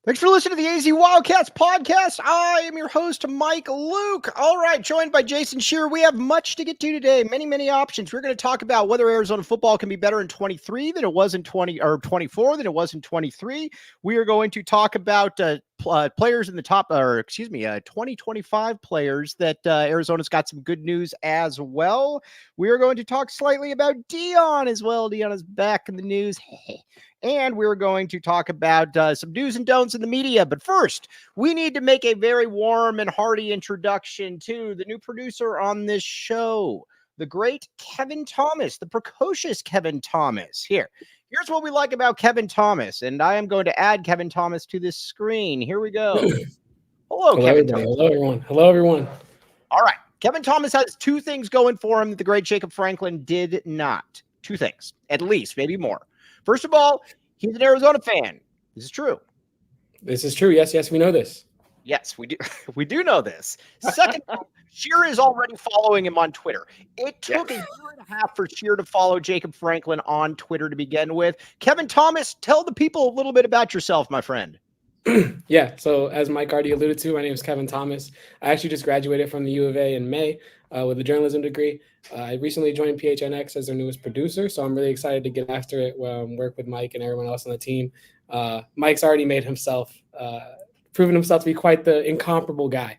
Thanks for listening to the AZ Wildcats podcast. I am your host, Mike Luke. All right, joined by Jason Shearer. We have much to get to today. Many options. We're going to talk about whether Arizona football can be better in 23 than it was in 20 or 24 than it was in 23. We are going to talk about players in the top, 2025 players that Arizona's got some good news as well. We are going to talk slightly about Dion as well. Dion is back in the news. And we're going to talk about some do's and don'ts in the media. But first, we need to make a very warm and hearty introduction to the new producer on this show, the great Kevin Thomas, the precocious Kevin Thomas. Here's what we like about Kevin Thomas. And I am going to add Kevin Thomas to this screen. Here we go. Hello, Kevin Thomas. Hello, everyone. Hello, everyone. All right. Kevin Thomas has two things going for him that the great Jacob Franklin did not. Two things, at least, maybe more. First of all, he's an Arizona fan. This is true. This is true. Yes, we know this. Yes, we do. We do know this. Second, Shearer is already following him on Twitter. It took a year and a half for Shearer to follow Jacob Franklin on Twitter to begin with. Kevin Thomas, tell the people a little bit about yourself, my friend. Yeah, so as Mike already alluded to, my name is Kevin Thomas. I actually just graduated from the U of A in May with a journalism degree. I recently joined PHNX as their newest producer, so I'm really excited to get after it, work with Mike and everyone else on the team. Mike's already made himself, proven himself to be quite the incomparable guy.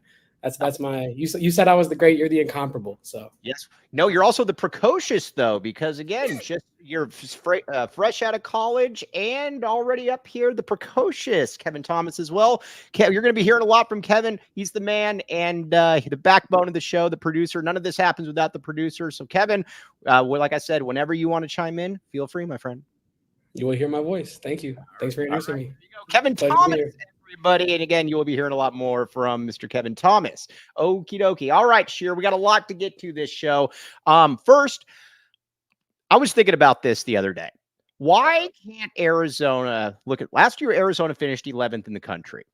That's my. You said I was the great. You're the incomparable. So yes, no, you're also the precocious though, because again, just you're fresh out of college and already up here. The precocious Kevin Thomas as well. You're going to be hearing a lot from Kevin. He's the man and the backbone of the show, the producer. None of this happens without the producer. So Kevin, like I said, whenever you want to chime in, feel free, my friend. You will hear my voice. Thank you. Thanks for introducing me. Kevin Thomas. Everybody. And again, you will be hearing a lot more from Mr. Kevin Thomas. Okie dokie. All right, Shearer, we got a lot to get to this show. First, I was thinking about this the other day. Why can't Arizona look at last year? Arizona finished 11th in the country.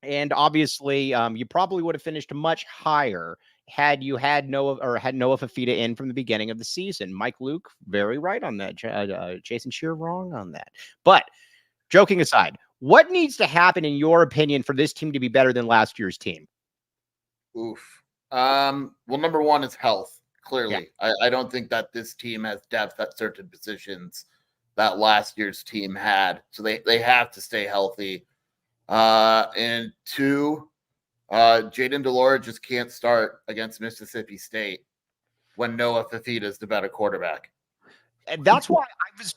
And obviously, you probably would have finished much higher had you had Noah Fifita in from the beginning of the season. Mike Luke, very right on that. Jason Shearer, wrong on that. But joking aside, what needs to happen, in your opinion, for this team to be better than last year's team? Well, number one is health, clearly. Yeah. I don't think that this team has depth at certain positions that last year's team had. So they have to stay healthy. And two, Jaden Delora just can't start against Mississippi State when Noah Fifita is the better quarterback. And that's why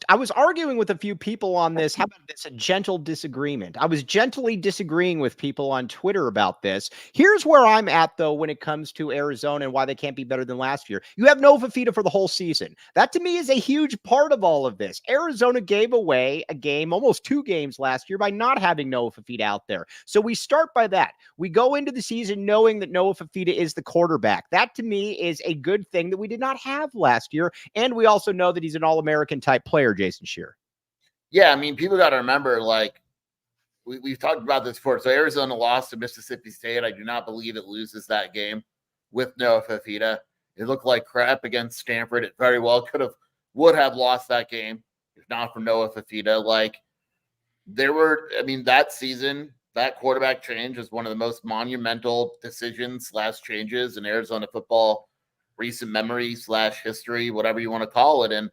I was arguing with a few people on this. How about this? A gentle disagreement. I was gently disagreeing with people on Twitter about this. Here's where I'm at, though, when it comes to Arizona and why they can't be better than last year. You have Noah Fifita for the whole season. That, to me, is a huge part of all of this. Arizona gave away a game, almost 2 games last year, by not having Noah Fifita out there. So we start by that. We go into the season knowing that Noah Fifita is the quarterback. That, to me, is a good thing that we did not have last year. And we also know that he's an All-American type player, Jason Shearer. Yeah, I mean, people got to remember, like, we've talked about this before. So Arizona lost to Mississippi State. I do not believe it loses that game with Noah Fifita. It looked like crap against Stanford. It very well would have lost that game if not for Noah Fifita. Like, that season, that quarterback change was one of the most monumental decisions / changes in Arizona football recent memory / history, whatever you want to call it. And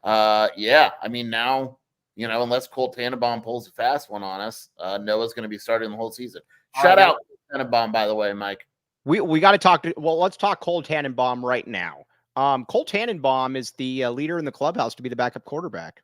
now, unless Cole Tannenbaum pulls a fast one on us, Noah's going to be starting the whole season. Shout out Tannenbaum, by the way, Mike. We got to talk let's talk Cole Tannenbaum right now. Cole Tannenbaum is the leader in the clubhouse to be the backup quarterback.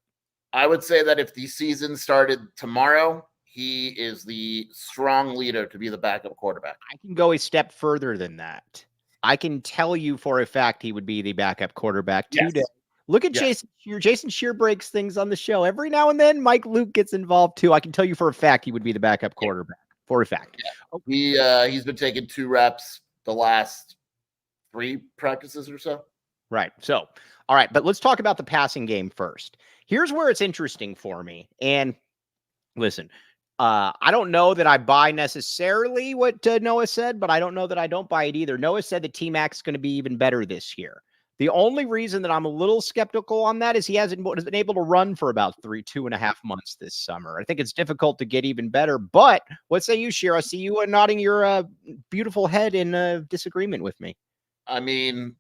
I would say that if the season started tomorrow, he is the strong leader to be the backup quarterback. I can go a step further than that. I can tell you for a fact he would be the backup quarterback today. Look at Jason Shearer. Jason Shearer breaks things on the show. Every now and then, Mike Luke gets involved too. I can tell you for a fact he would be the backup quarterback. For a fact. Yeah. He's been taking 2 reps the last 3 practices or so. Right. So, all right. But let's talk about the passing game first. Here's where it's interesting for me. And listen, I don't know that I buy necessarily what Noah said, but I don't know that I don't buy it either. Noah said that T-Mac is going to be even better this year. The only reason that I'm a little skeptical on that is he hasn't been able to run for about 2.5 months this summer. I think it's difficult to get even better. But what say you, Sheer? I see you nodding your beautiful head in disagreement with me. I mean,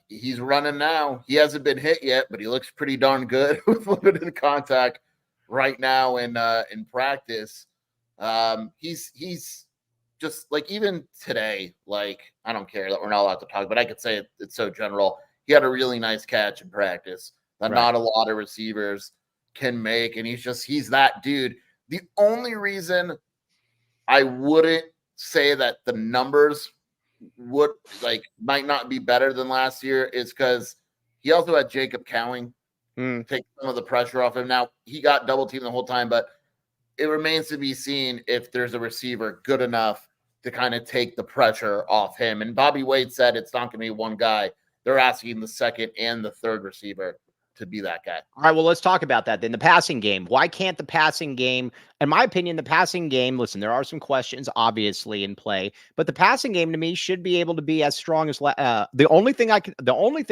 he's running now. He hasn't been hit yet, but he looks pretty darn good with limited contact right now in practice. He's just like, even today, like, I don't care that we're not allowed to talk, but I could say it's so general. He had a really nice catch in practice that not a lot of receivers can make, and he's that dude. The only reason I wouldn't say that the numbers might not be better than last year is because he also had Jacob Cowing take some of the pressure off him. Now, he got double teamed the whole time, but it remains to be seen if there's a receiver good enough to kind of take the pressure off him. And Bobby Wade said it's not going to be one guy. They're asking the second and the third receiver to be that guy. All right, well, let's talk about that then. The passing game. Why can't the passing game, in my opinion, the passing game, listen, there are some questions obviously in play, but the passing game to me should be able to be as strong as the only thing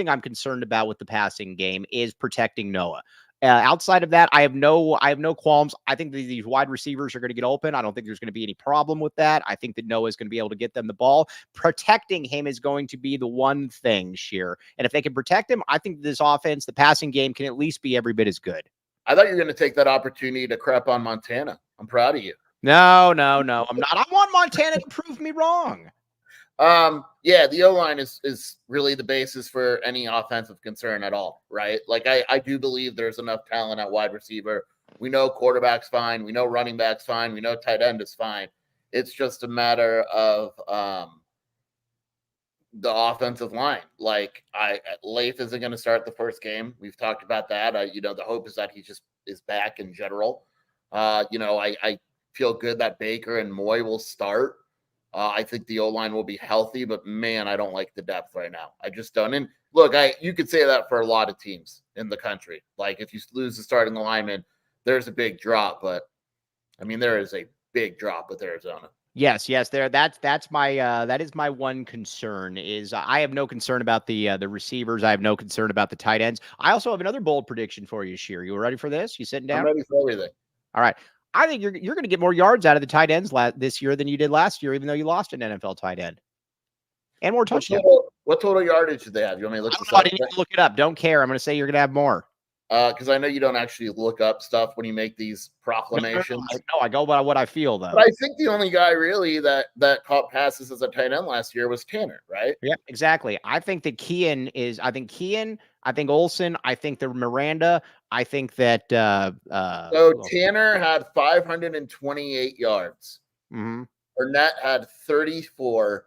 I'm concerned about with the passing game is protecting Noah. Outside of that, I have no qualms. I think these wide receivers are going to get open. I don't think there's going to be any problem with that. I think that Noah is going to be able to get them the ball. Protecting him is going to be the one thing, Sheer. And if they can protect him, I think this offense, the passing game, can at least be every bit as good. I thought you were going to take that opportunity to crap on Montana. I'm proud of you. No, I'm not. I want Montana to prove me wrong. Yeah, the O-line is really the basis for any offensive concern at all, right? Like, I do believe there's enough talent at wide receiver. We know quarterback's fine. We know running back's fine. We know tight end is fine. It's just a matter of the offensive line. Like, Leif isn't going to start the first game. We've talked about that. The hope is that he just is back in general. I feel good that Baker and Moy will start. I think the O-line will be healthy, but man, I don't like the depth right now. I just don't. And look, you could say that for a lot of teams in the country. Like, if you lose the starting alignment, there's a big drop. But I mean, there is a big drop with Arizona. Yes, there. That's my that is my one concern. Is I have no concern about the receivers. I have no concern about the tight ends. I also have another bold prediction for you, Sheer. You ready for this? You sitting down? I'm ready for everything. All right. I think you're going to get more yards out of the tight ends this year than you did last year, even though you lost an NFL tight end. And more touchdowns. What total yardage did they have? You want me to look this up? I didn't even look it up. Don't care. I'm going to say you're going to have more. Because I know you don't actually look up stuff when you make these proclamations. No, I go by what I feel, though. But I think the only guy really that caught passes as a tight end last year was Tanner, right? Yeah, exactly. I think that Kean, I think Olsen, I think the Miranda, I think that so Tanner had 528 yards. Mm-hmm. Burnett had 34,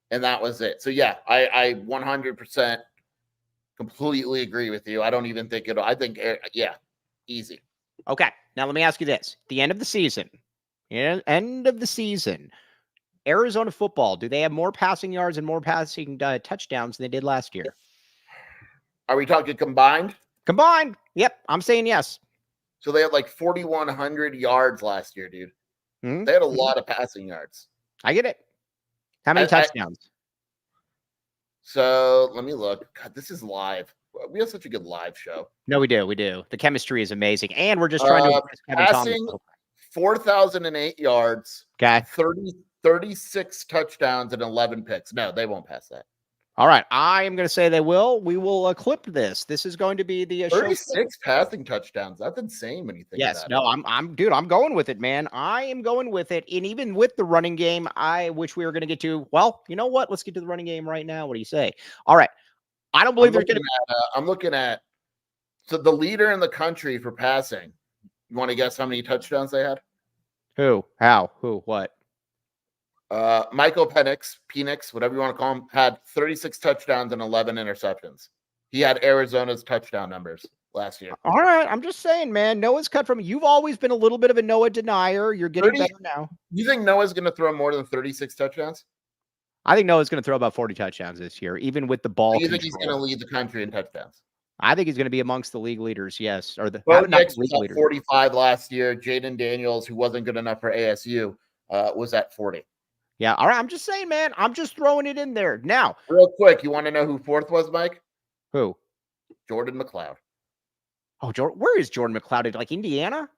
and that was it. So yeah, I 100% completely agree with you. I don't even think I think easy. Okay, now let me ask you this: the end of the season, Arizona football, do they have more passing yards and more passing touchdowns than they did last year? Are we talking combined? Combined. Yep. I'm saying yes. So they had like 4,100 yards last year, dude. Mm-hmm. They had a lot of passing yards. I get it. How many touchdowns? So let me look. God, this is live. We have such a good live show. No, we do. The chemistry is amazing. And we're just trying to passing 4,008 yards. Okay. 36 touchdowns and 11 picks. No, they won't pass that. All right. I am going to say they will. We will clip this. This is going to be the 36 passing touchdowns. That's insane when you think about it. Yes. No, I'm going with it, man. I am going with it. And even with the running game, which we are going to get to, well, you know what? Let's get to the running game right now. What do you say? All right. I don't believe there's going to be. I'm looking at, so the leader in the country for passing. You want to guess how many touchdowns they had? Who? How? Who? What? Michael Penix, whatever you want to call him, had 36 touchdowns and 11 interceptions. He had Arizona's touchdown numbers last year. All right. I'm just saying, man, Noah's cut from, you've always been a little bit of a Noah denier. You're getting better now. You think Noah's going to throw more than 36 touchdowns? I think Noah's going to throw about 40 touchdowns this year, even with the ball. You think he's going to lead the country in touchdowns? I think he's going to be amongst the league leaders, yes. Or the Nix was at 45 last year. Jaden Daniels, who wasn't good enough for ASU, was at 40. Yeah, all right. I'm just saying, man. I'm just throwing it in there. Now, real quick, you want to know who fourth was, Mike? Who? Jordan McLeod. Oh, where is Jordan McLeod? Like Indiana?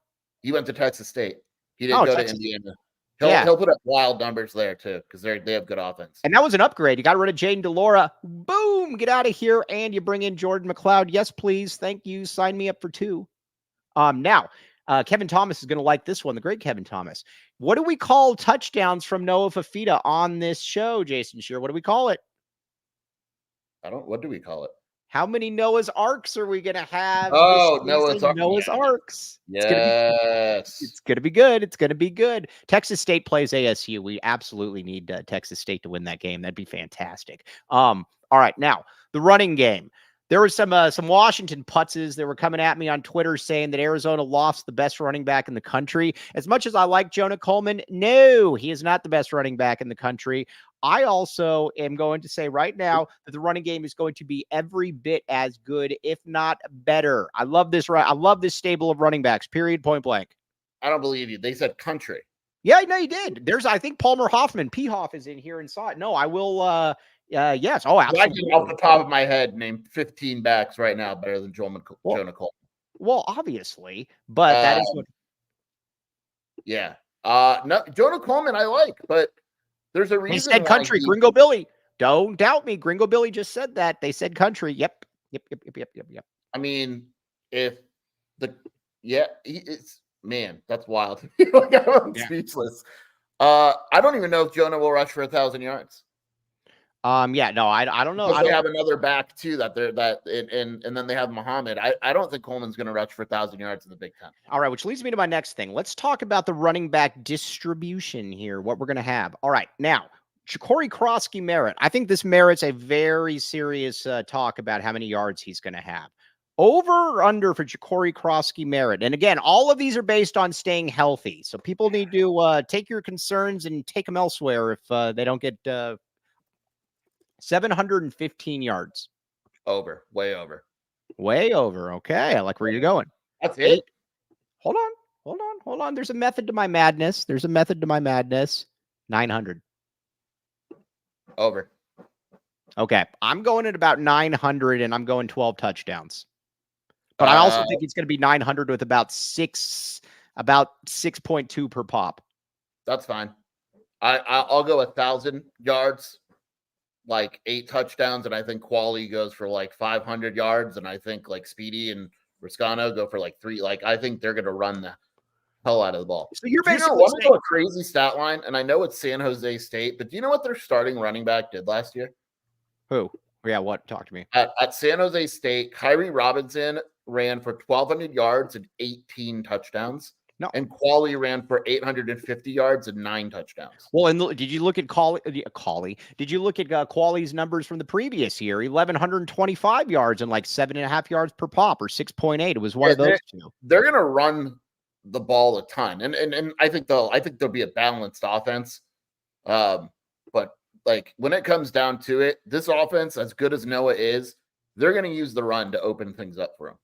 He went to Texas State. He didn't go Texas. to Indiana. Yeah. He'll put up wild numbers there too because they have good offense. And that was an upgrade. You got rid of Jaden DeLora. Boom, get out of here, and you bring in Jordan McLeod. Yes, please. Thank you. Sign me up for 2. Now, Kevin Thomas is going to like this one, the great Kevin Thomas. What do we call touchdowns from Noah Fafita on this show, Jason Shearer? What do we call it? What do we call it? How many Noah's Arks are we going to have? Oh, Noah's Arks. Yes. It's going to be good. It's going to be good. Texas State plays ASU. We absolutely need Texas State to win that game. That'd be fantastic. All right. Now, the running game. There were some Washington putzes that were coming at me on Twitter saying that Arizona lost the best running back in the country. As much as I like Jonah Coleman, no, he is not the best running back in the country. I also am going to say right now that the running game is going to be every bit as good, if not better. I love this stable of running backs, period, point blank. I don't believe you. They said country. Yeah, no, you did. I think Palmer Hoffman, P-Hoff is in here and saw it. No, I will, yes. Oh, absolutely. I can, off the top of my head, name 15 backs right now better than Jonah Coleman. Well, obviously, but that is what. Yeah. No, Jonah Coleman I like, but there's a reason. He said country, Gringo Billy. Don't doubt me. Gringo Billy just said that. They said country. Yep. I mean, it's man, that's wild. I'm speechless. I don't even know if Jonah will rush for 1,000 yards. I don't know. They have another back too and then they have Muhammad. I don't think Coleman's going to rush for 1,000 yards in the Big Ten. All right, which leads me to my next thing. Let's talk about the running back distribution here. What we're going to have. All right, now Ja'Cory Krosky Merritt. I think this merits a very serious talk about how many yards he's going to have. Over or under for Ja'Cory Krosky Merritt. And again, all of these are based on staying healthy. So people need to take your concerns and take them elsewhere if they don't get 715 yards. Over. Way over. Way over. Okay. I like where you're going. That's it. Hold on. There's a method to my madness. 900. Over. Okay. I'm going at about 900 and I'm going 12 touchdowns. But I also think it's going to be 900 with about 6.2 per pop. That's fine. I'll go 1,000 yards, like 8 touchdowns, and I think Quali goes for like 500 yards, and I think like Speedy and Riscano go for like 3. Like I think they're going to run the hell out of the ball. So you're basically saying a crazy stat line, and I know it's San Jose State, but do you know what their starting running back did last year? Who? Yeah, what? Talk to me. At San Jose State, Kyrie Robinson ran for 1,200 yards and 18 touchdowns. No. And Quali ran for 850 yards and 9 touchdowns. Well, and did you look at Quali? Did you look at Quali's numbers from the previous year? 1,125 yards and like 7.5 yards per pop, or 6.8. It was one of those two. They're going to run the ball a ton, and I think there'll be a balanced offense. But like when it comes down to it, this offense, as good as Noah is, they're going to use the run to open things up for him.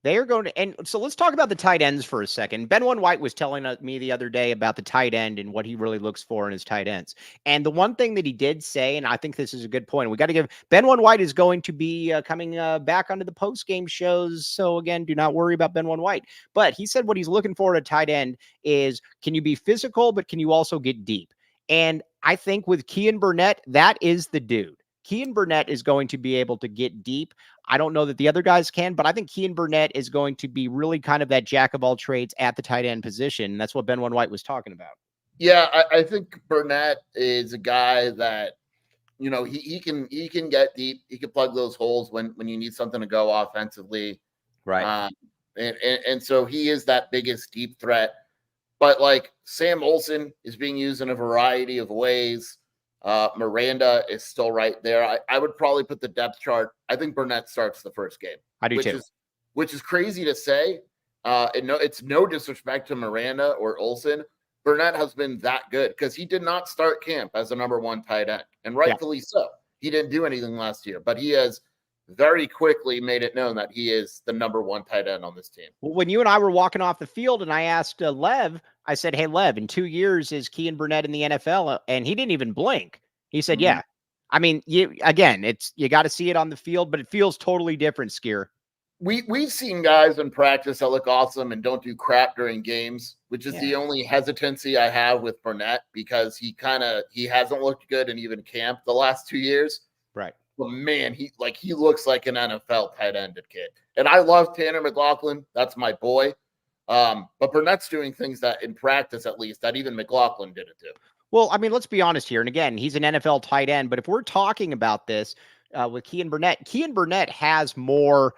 They are going to, and so let's talk about the tight ends for a second. Benwan White was telling me the other day about the tight end and what he really looks for in his tight ends. And the one thing that he did say, and I think this is a good point, we got to give Benwan White is going to be coming back onto the post-game shows. So again, do not worry about Benwan White. But he said what he's looking for at a tight end is, can you be physical, but can you also get deep? And I think with Kean Burnett, that is the dude. Kean Burnett is going to be able to get deep. I don't know that the other guys can, but I think Kean Burnett is going to be really kind of that jack of all trades at the tight end position. And that's what Benwan White was talking about. Yeah, I think Burnett is a guy that, you know, he can get deep. He can plug those holes when you need something to go offensively. Right. And so he is that biggest deep threat. But like Sam Olsen is being used in a variety of ways. Miranda is still right there. I would probably put the depth chart. I think Burnett starts the first game. I do too. Which is crazy to say. It's no disrespect to Miranda or Olsen. Burnett has been that good because he did not start camp as the number 1 tight end, and rightfully so. He didn't do anything last year, but he has very quickly made it known that he is the number 1 tight end on this team. Well, when you and I were walking off the field and I asked Lev, I said, hey, Lev, in 2 years, is Kean Burnett in the NFL? And he didn't even blink. He said, yeah. I mean, you got to see it on the field, but it feels totally different, Skier. We've seen guys in practice that look awesome and don't do crap during games, which is the only hesitancy I have with Burnett, because he hasn't looked good in even camp the last 2 years. Right. But man, he looks like an NFL tight ended kid. And I love Tanner McLaughlin. That's my boy. But Burnett's doing things that in practice, at least, that even McLaughlin didn't do. Well, I mean, let's be honest here. And again, he's an NFL tight end. But if we're talking about this with Kean Burnett has more.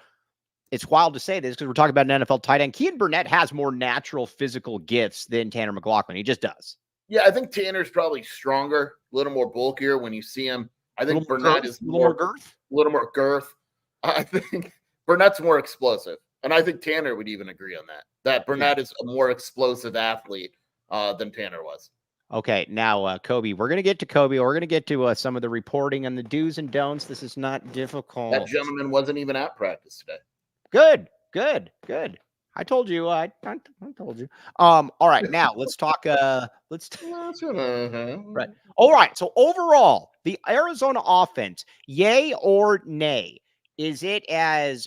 It's wild to say this because we're talking about an NFL tight end. Kean Burnett has more natural physical gifts than Tanner McLaughlin. He just does. Yeah, I think Tanner's probably stronger, a little more bulkier when you see him. I think Burnett is a little more girth. I think Burnett's more explosive. And I think Tanner would even agree on that Burnett is a more explosive athlete than Tanner was. Okay, now, Kobe, we're going to get to Kobe. We're going to get to some of the reporting and the do's and don'ts. This is not difficult. That gentleman wasn't even at practice today. Good. I told you. I told you. All right, now let's talk. Right. All right. So overall, the Arizona offense, yay or nay? Is it as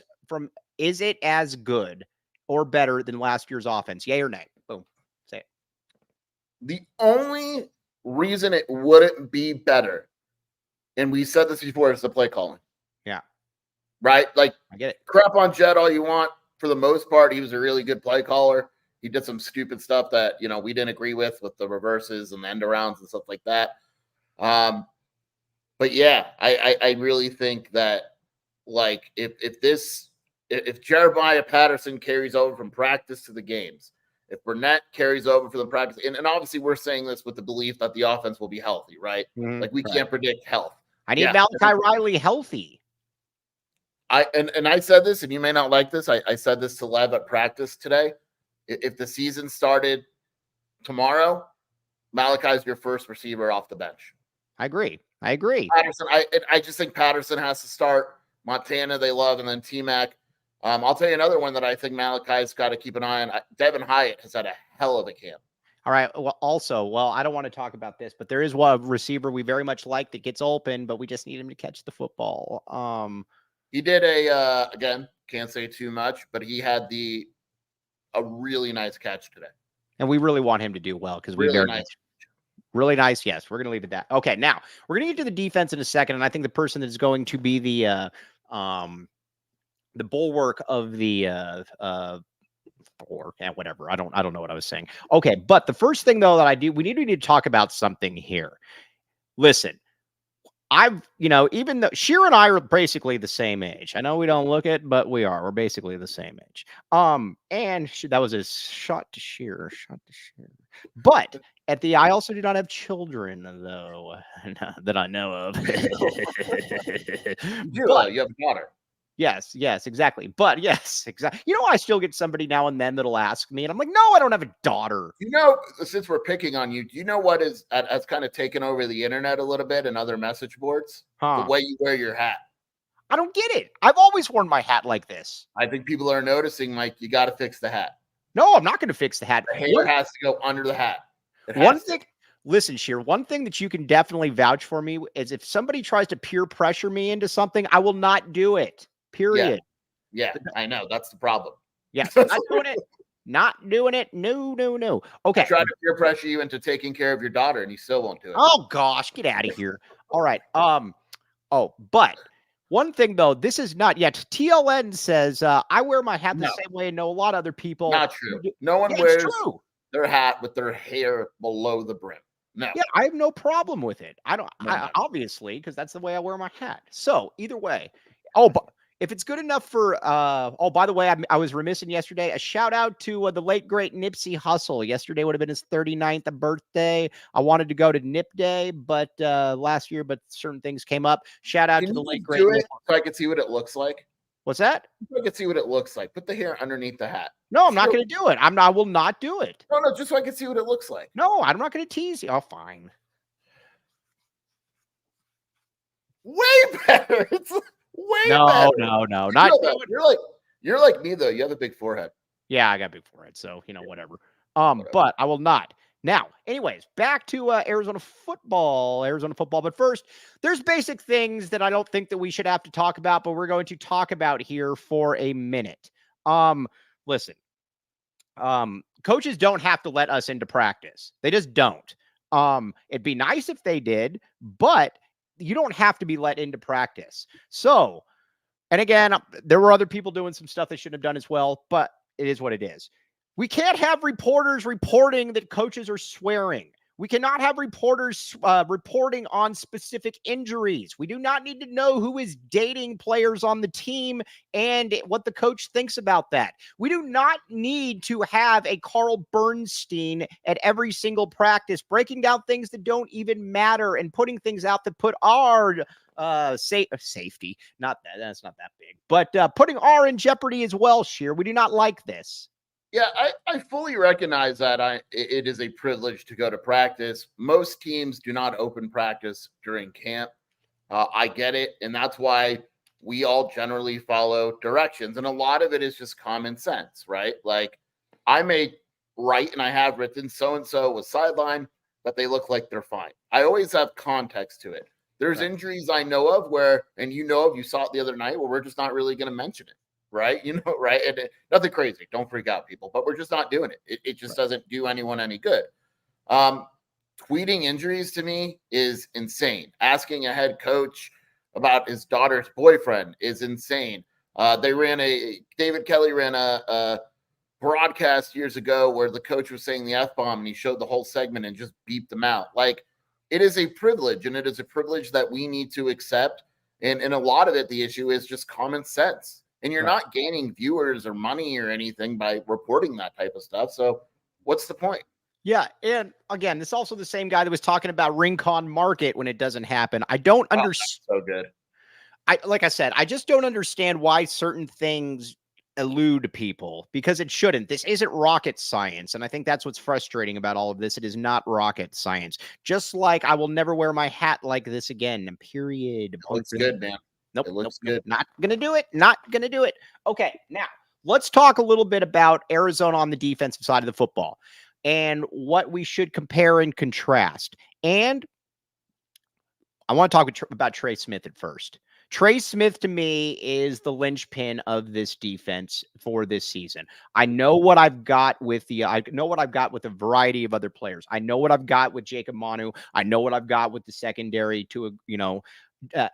good or better than last year's offense? Yay or nay? Boom. Say it. The only reason it wouldn't be better, and we said this before, is the play calling. Yeah. Right? Like, I get it. Crap on Jedd all you want. For the most part, he was a really good play caller. He did some stupid stuff that, we didn't agree with the reverses and the end arounds and stuff like that. But yeah, I really think that, like, if Jeremiah Patterson carries over from practice to the games, if Burnett carries over for the practice, and obviously we're saying this with the belief that the offense will be healthy, right? Mm-hmm. Like, we can't predict health. I need Malachi Riley healthy. I said this, and you may not like this. I said this to Lev at practice today. If the season started tomorrow, Malachi's your first receiver off the bench. I agree. Patterson, I just think Patterson has to start. Montana, they love, and then T-Mac. I'll tell you another one that I think Malachi's got to keep an eye on. Devin Hyatt has had a hell of a camp. All right. Well, I don't want to talk about this, but there is one receiver we very much like that gets open, but we just need him to catch the football. He did again, can't say too much, but he had a really nice catch today. And we really want him to do well because really nice. Yes, we're going to leave it at that. Okay, now we're going to get to the defense in a second, and I think the person that is going to be the bulwark of the whatever. I don't know what I was saying. Okay, but the first thing though that we need to talk about something here. Listen. Even though Sheer and I are basically the same age. I know we don't look it, but we are. We're basically the same age. And that was a shot to Sheer. But I also do not have children, though, that I know of. You have a daughter. Yes, exactly. But yes, exactly. I still get somebody now and then that'll ask me, and I'm like, no, I don't have a daughter. Since we're picking on you, do you know what has kind of taken over the internet a little bit and other message boards? The way you wear your hat. I don't get it. I've always worn my hat like this. I think people are noticing, Mike, you got to fix the hat. No, I'm not going to fix the hat. The hair has to go under the hat. Listen, Sheer, one thing that you can definitely vouch for me is if somebody tries to peer pressure me into something, I will not do it. Period. Yeah, I know. That's the problem. Yes, not doing it. Not doing it. No. Okay. I try to peer pressure you into taking care of your daughter, and you still won't do it. Oh gosh, get out of here. All right. But one thing though, this is not yet. TLN says I wear my hat the same way. I know a lot of other people. Not true. No one wears their hat with their hair below the brim. No. Yeah, I have no problem with it. Obviously, because that's the way I wear my hat. So either way. But if it's good enough for, by the way, I was remiss in yesterday. A shout out to the late, great Nipsey Hussle. Yesterday would have been his 39th birthday. I wanted to go to Nip Day, but last year, but certain things came up. Shout out to the late, great. So I could see what it looks like. What's that? So I could see what it looks like. Put the hair underneath the hat. No, I'm not going to do it. I will not do it. No, just so I can see what it looks like. No, I'm not going to tease you. Oh, fine. Way better. It's way better. No. Not you're like me though. You have a big forehead. Yeah, I got a big forehead, so whatever. But I will not. Now, anyways, back to Arizona football. But first, there's basic things that I don't think that we should have to talk about, but we're going to talk about here for a minute. Listen, coaches don't have to let us into practice. They just don't. It'd be nice if they did, but you don't have to be let into practice. So, and again, there were other people doing some stuff they shouldn't have done as well, but it is what it is. We can't have reporters reporting that coaches are swearing. We cannot have reporters reporting on specific injuries. We do not need to know who is dating players on the team and what the coach thinks about that. We do not need to have a Carl Bernstein at every single practice breaking down things that don't even matter and putting things out that put our safety, that's not that big, but putting our in jeopardy as well, Sheer. We do not like this. Yeah, I fully recognize that it is a privilege to go to practice. Most teams do not open practice during camp. I get it, and that's why we all generally follow directions. And a lot of it is just common sense, right? Like I may write and I have written so-and-so was sidelined, but they look like they're fine. I always have context to it. There's injuries I know of where, and you saw it the other night, where we're just not really going to mention it. Right. Right. And nothing crazy. Don't freak out, people, but we're just not doing it. It just doesn't do anyone any good. Tweeting injuries to me is insane. Asking a head coach about his daughter's boyfriend is insane. David Kelly ran a broadcast years ago where the coach was saying the F-bomb and he showed the whole segment and just beeped them out. Like, it is a privilege, and it is a privilege that we need to accept. And a lot of it, the issue is just common sense. And you're not gaining viewers or money or anything by reporting that type of stuff. So what's the point? Yeah. And again, this is also the same guy that was talking about Rincon Market when it doesn't happen. I don't understand. So good. Like I said, I just don't understand why certain things elude people, because it shouldn't. This isn't rocket science. And I think that's what's frustrating about all of this. It is not rocket science. Just like I will never wear my hat like this again. And period. It looks good, man. Nope. It looks good. Not going to do it. Not going to do it. Okay. Now let's talk a little bit about Arizona on the defensive side of the football and what we should compare and contrast. And I want to talk about Tre Smith at first. Tre Smith to me is the linchpin of this defense for this season. I know what I've got with a variety of other players. I know what I've got with Jacob Manu. I know what I've got with the secondary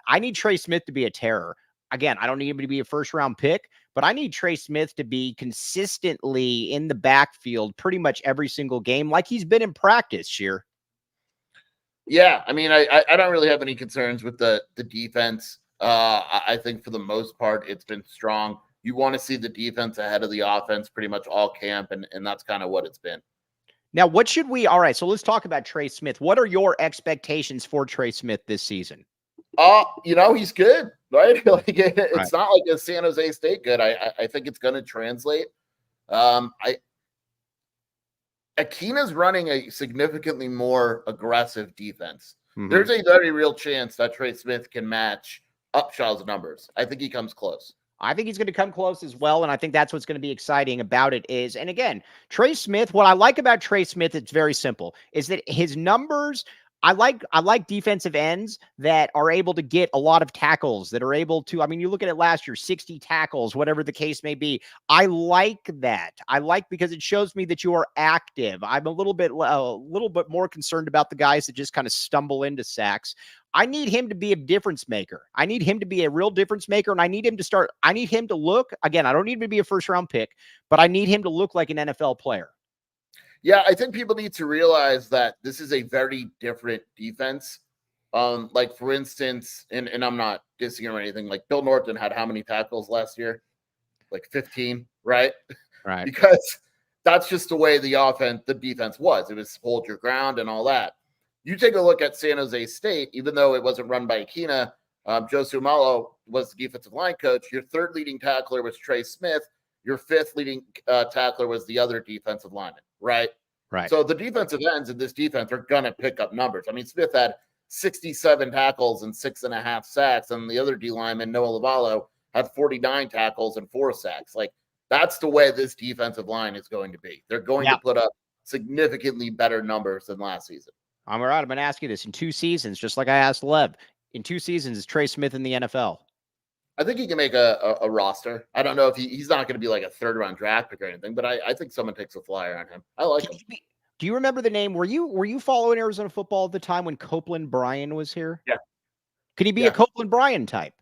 I need Tre Smith to be a terror. Again, I don't need him to be a first-round pick, but I need Tre Smith to be consistently in the backfield pretty much every single game like he's been in practice, Sheer. Yeah, I mean, I don't really have any concerns with the defense. I think for the most part, it's been strong. You want to see the defense ahead of the offense pretty much all camp, and that's kind of what it's been. Now, all right, so let's talk about Tre Smith. What are your expectations for Tre Smith this season? He's good, right? It's not like a San Jose State good. I think it's going to translate. Akina's running a significantly more aggressive defense. Mm-hmm. There's a very real chance that Tre Smith can match Upshaw's numbers. I think he comes close. I think he's going to come close as well, and I think that's what's going to be exciting about it is, and again, Tre Smith, what I like about Tre Smith, it's very simple, is that his numbers, I like defensive ends that are able to get a lot of tackles, that are able to, you look at it last year, 60 tackles, whatever the case may be. I like that. Because it shows me that you are active. I'm a little bit more concerned about the guys that just kind of stumble into sacks. I need him to be a difference maker. I need him to be a real difference maker, and I need him to look, again, I don't need him to be a first-round pick, but I need him to look like an NFL player. Yeah, I think people need to realize that this is a very different defense. Like, for instance, and I'm not dissing or anything, like Bill Norton had how many tackles last year? Like 15, right? Right. Because that's just the way the defense was. It was hold your ground and all that. You take a look at San Jose State, even though it wasn't run by Akina, Joe Sumalo was the defensive line coach. Your third leading tackler was Tre Smith. Your fifth leading tackler was the other defensive lineman, right? Right. So the defensive ends in this defense are going to pick up numbers. I mean, Smith had 67 tackles and 6.5 sacks, and the other D lineman, Noah Lavallo, had 49 tackles and 4 sacks. Like, that's the way this defensive line is going to be. They're going to put up significantly better numbers than last season. I'm all right. I'm going to ask you this in 2 seasons, just like I asked Lev. In 2 seasons, is Tre Smith in the NFL? I think he can make a roster. I don't know if he's not going to be like a 3rd-round draft pick or anything, but I think someone takes a flyer on him. I like him. Do you remember the name? Were you following Arizona football at the time when Copeland Bryan was here? Yeah. Could he be a Copeland Bryan type?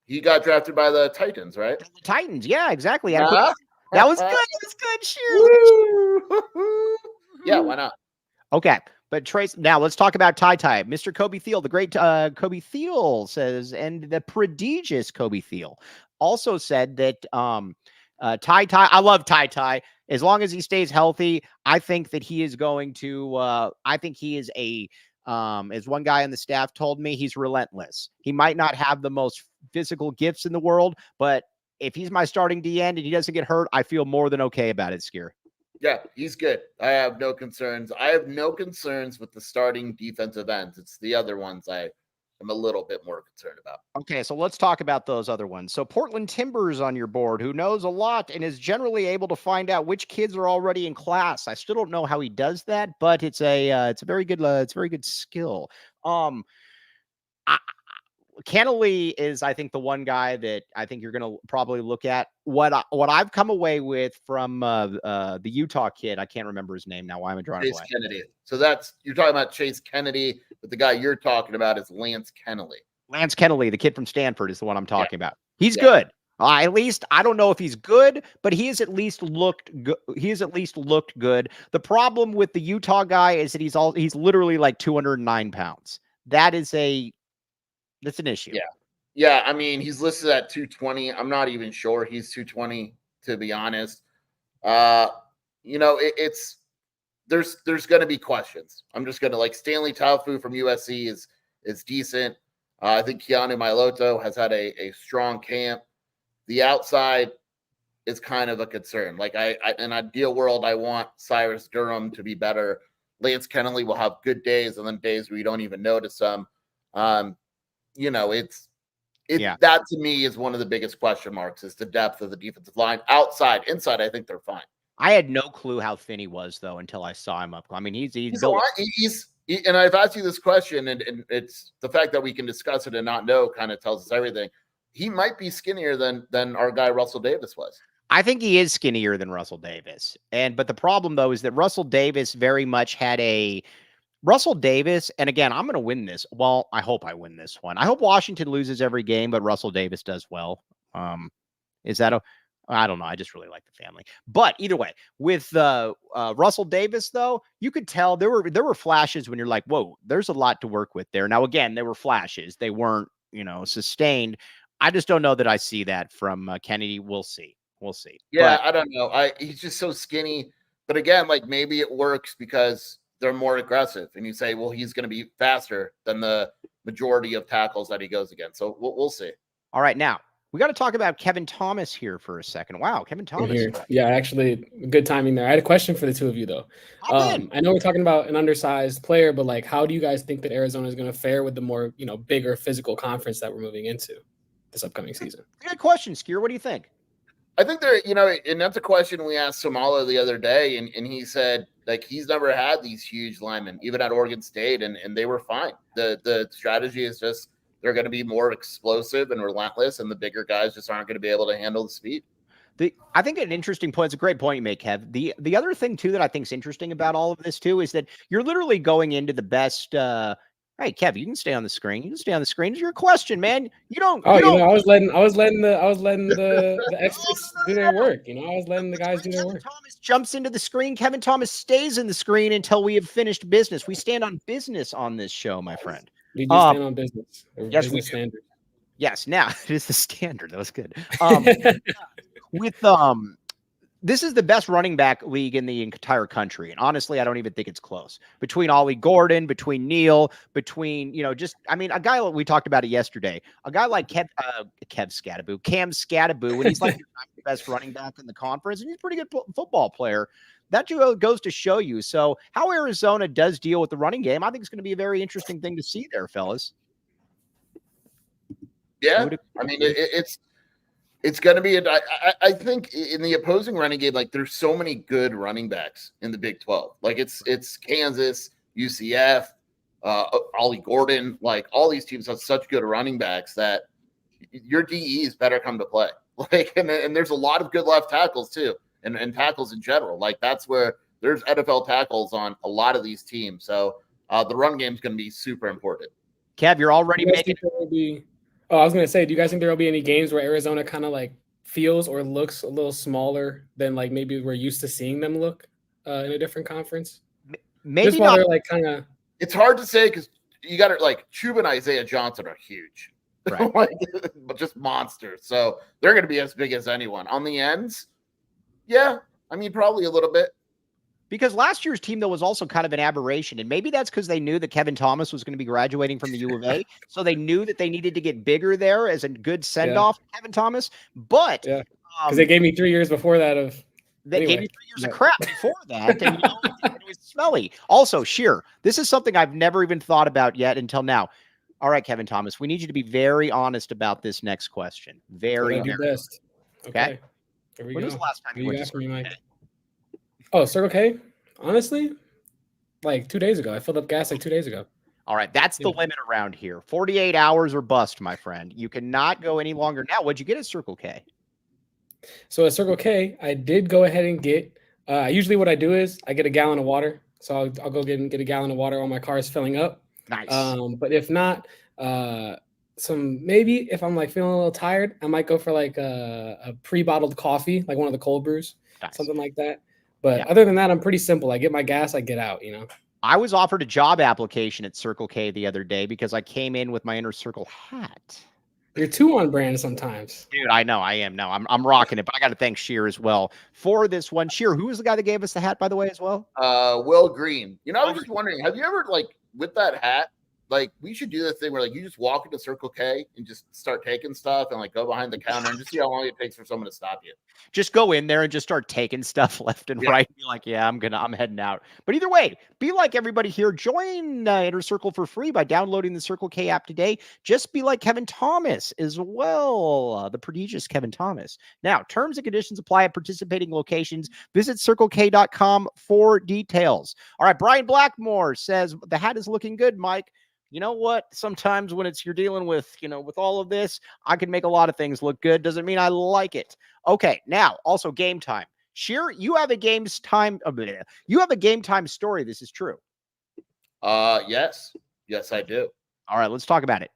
He got drafted by the Titans, right? The Titans, yeah, exactly. That was good. That was good. Sure. Yeah, why not? Okay, but Trace. Now let's talk about Ty. Mr. Kobe Thiel, the great Kobe Thiel says, and the prodigious Kobe Thiel also said that Ty. I love Ty. As long as he stays healthy, I think that he is going to. I think he is a. As one guy on the staff told me, he's relentless. He might not have the most physical gifts in the world, but if he's my starting D end and he doesn't get hurt, I feel more than okay about it, Skier. Yeah, he's good. I have no concerns. I have no concerns with the starting defensive ends. It's the other ones I am a little bit more concerned about. Okay, so let's talk about those other ones. So Portland Timbers on your board, who knows a lot and is generally able to find out which kids are already in class. I still don't know how he does that, but it's a very good skill. Kennelly is, I think, the one guy that I think you're going to probably look at. What I've come away with from the Utah kid, I can't remember his name now. Why am I drawing a blank? Kennedy. So you're talking about Chase Kennedy, but the guy you're talking about is Lance Kennelly. Lance Kennelly, the kid from Stanford, is the one I'm talking about. He's good. At least I don't know if he's good, but he has at least looked good. He has at least looked good. The problem with the Utah guy is that he's literally like 209 pounds. That's an issue. Yeah. I mean, he's listed at 220. I'm not even sure he's 220, to be honest. It's there's going to be questions. I'm just going to like Stanley Taufu from USC is decent. I think Keanu Mailoto has had a strong camp. The outside is kind of a concern. Like in an ideal world, I want Cyrus Durham to be better. Lance Kennelly will have good days and then days where you don't even notice them. That to me is one of the biggest question marks is the depth of the defensive line. Outside, inside, I think they're fine. I had no clue how thin he was though until I saw him up. I mean, he's built. And I've asked you this question, and it's the fact that we can discuss it and not know kind of tells us everything. He might be skinnier than our guy Russell Davis was. I think he is skinnier than Russell Davis. But the problem though is that Russell Davis very much had Russell Davis, and again, I'm going to win this. Well, I hope I win this one. I hope Washington loses every game, but Russell Davis does well. Is that I don't know. I just really like the family. But either way, with Russell Davis, though, you could tell there were flashes when you're like, whoa, there's a lot to work with there. Now, again, there were flashes. They weren't, sustained. I just don't know that I see that from Kennedy. We'll see. Yeah, but I don't know. He's just so skinny. But again, like maybe it works because they're more aggressive. And you say, well, he's going to be faster than the majority of tackles that he goes against. So we'll see. All right, now. We got to talk about Kevin Thomas here for a second. Wow, Kevin Thomas. Here. Yeah, actually, good timing there. I had a question for the two of you, though. I know we're talking about an undersized player, but like, how do you guys think that Arizona is going to fare with the more, bigger physical conference that we're moving into this upcoming season? Good question, Skier. What do you think? I think they're, and that's a question we asked Samala the other day, and he said, like, he's never had these huge linemen, even at Oregon State, and they were fine. The strategy is just, they're going to be more explosive and relentless, and the bigger guys just aren't going to be able to handle the speed. I think an interesting point. It's a great point you make, Kev. The other thing too that I think is interesting about all of this too is that you're literally going into the best. Hey, Kev, you can stay on the screen. You can stay on the screen. It's your question, man. You don't. I was letting the experts do their work. I was letting the guys do their work. Thomas jumps into the screen. Kevin Thomas stays in the screen until we have finished business. We stand on business on this show, my friend. We do stand on business. Yes, business we do. Standard. Yes, now it is the standard. That was good. This is the best running back league in the entire country, and honestly, I don't even think it's close. Between Ollie Gordon, between Neal, between a guy we talked about it yesterday. A guy like Cam Scadaboo, and he's like the best running back in the conference, and he's a pretty good football player. That goes to show you. So how Arizona does deal with the running game, I think it's going to be a very interesting thing to see there, fellas. Yeah, I mean, it's It's going to be I think in the opposing running game, like there's so many good running backs in the Big 12. Like it's Kansas, UCF, Ollie Gordon, like all these teams have such good running backs that your DEs better come to play. Like, and there's a lot of good left tackles too, and tackles in general. Like that's where there's NFL tackles on a lot of these teams. So the run game is going to be super important. Kev, you're already making. Oh, I was going to say, do you guys think there will be any games where Arizona kind of like feels or looks a little smaller than like maybe we're used to seeing them look in a different conference? Maybe just while not. They're like kind of. It's hard to say because you got to like Chuba and Isaiah Johnson are huge, right? Like, but just monsters. So they're going to be as big as anyone on the ends. Yeah, I mean probably a little bit. Because last year's team, though, was also kind of an aberration. And maybe that's because they knew that Kevin Thomas was going to be graduating from the U of A. So they knew that they needed to get bigger there as a good send-off to Kevin Thomas. But because they gave me 3 years before that of they gave you 3 years of crap before that. And it was smelly. Also, Sheer, this is something I've never even thought about yet until now. All right, Kevin Thomas, we need you to be very honest about this next question. Very best. Okay. Here we go. When was the last time you went to Circle K? Oh, Circle K? Honestly, like 2 days ago. I filled up gas like 2 days ago. All right. That's the limit around here. 48 hours or bust, my friend. You cannot go any longer. Now, what'd you get at Circle K? So at Circle K, I did go ahead and get, usually what I do is I get a gallon of water. So I'll go get a gallon of water while my car is filling up. Nice. But if not, maybe if I'm like feeling a little tired, I might go for like a pre-bottled coffee, like one of the cold brews, something like that. But other than that, I'm pretty simple. I get my gas, I get out, I was offered a job application at Circle K the other day because I came in with my Inner Circle hat. You're too on brand sometimes. Dude, I know I am. No, I'm rocking it, but I got to thank Sheer as well for this one. Sheer, who was the guy that gave us the hat, by the way, as well? Will Green. I was just wondering, have you ever like with that hat, like we should do this thing where like you just walk into Circle K and just start taking stuff and like go behind the counter and just see how long it takes for someone to stop you. Just go in there and just start taking stuff left and right. Be like, yeah, I'm heading out. But either way, be like everybody here. Join Inner Circle for free by downloading the Circle K app today. Just be like Kevin Thomas as well, the prodigious Kevin Thomas. Now, terms and conditions apply at participating locations. Visit CircleK.com for details. All right, Brian Blackmore says the hat is looking good, Mike. You know what? Sometimes when you're dealing with, with all of this, I can make a lot of things look good. Doesn't mean I like it. Okay. Now, also game time. Sheer, you have a game time story. This is true. Yes, I do. All right, let's talk about it.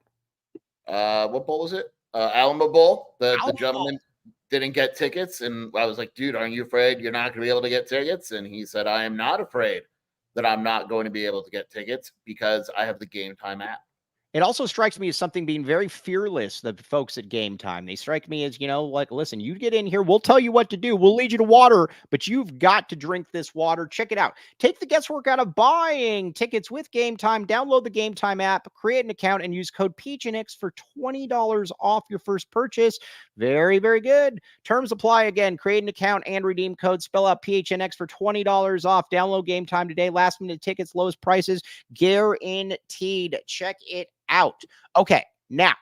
What bowl was it? Alamo Bowl. The gentleman didn't get tickets, and I was like, dude, aren't you afraid you're not going to be able to get tickets? And he said, I am not afraid that I'm not going to be able to get tickets because I have the Game Time app. It also strikes me as something being very fearless, the folks at Game Time. They strike me as, like, listen, you get in here, we'll tell you what to do. We'll lead you to water, but you've got to drink this water. Check it out. Take the guesswork out of buying tickets with Game Time. Download the Game Time app, create an account, and use code PHNX for $20 off your first purchase. Very, very good. Terms apply. Again, create an account and redeem code. Spell out PHNX for $20 off. Download Game Time today. Last minute tickets, lowest prices, guaranteed. Check it out. Okay, now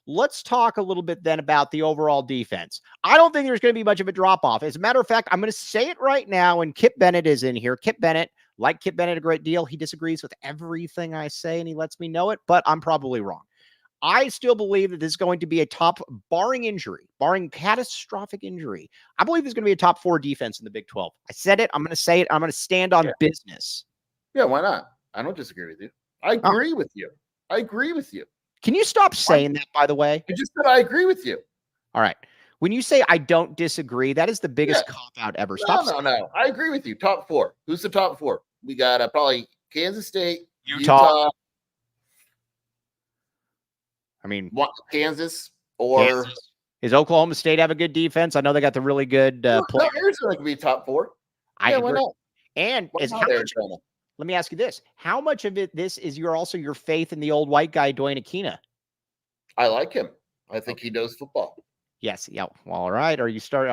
let's talk a little bit then about the overall defense. I don't think there's going to be much of a drop-off. As a matter of fact, I'm going to say it right now, and Kip Bennett is in here. Kip Bennett, like Kip Bennett a great deal. He disagrees with everything I say, and he lets me know it, but I'm probably wrong. I still believe that this is going to be a top, barring catastrophic injury, I believe there's going to be a top 4 defense in the Big 12. I said it. I'm going to say it. I'm going to stand on business. Yeah, why not? I don't disagree with you. I agree with you. I agree with you. Can you stop saying that, by the way? I just said I agree with you. All right. When you say I don't disagree, that is the biggest cop-out ever. No. I agree with you. Top 4. Who's the top 4? We got probably Kansas State, Utah. I mean, Kansas or Kansas. Does Oklahoma State have a good defense? I know they got the really good players. Arizona could be top 4. I agree. Why not? And let me ask you this. How much of this is also your faith in the old white guy, Dwayne Aquina? I like him. I think he knows football. Yes. Yeah. Well, all right. Or you start,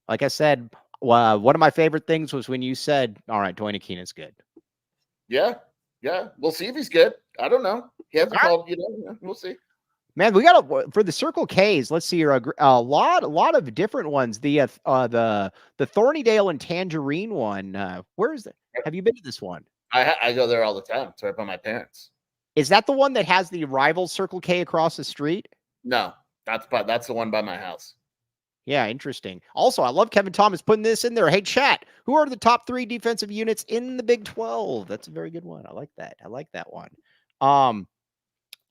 like I said, one of my favorite things was when you said, all right, Dwayne Aquina's good. Yeah. We'll see if he's good. I don't know. He hasn't called, we'll see. Man, we got for the Circle K's. Let's see here, a lot of different ones. The Thornydale and Tangerine one. Where is it? Have you been to this one? I go there all the time. It's right by my parents. Is that the one that has the rival Circle K across the street? No, that's the one by my house. Yeah, interesting. Also, I love Kevin Thomas putting this in there. Hey, chat, who are the top 3 defensive units in the Big 12? That's a very good one. I like that. I like that one.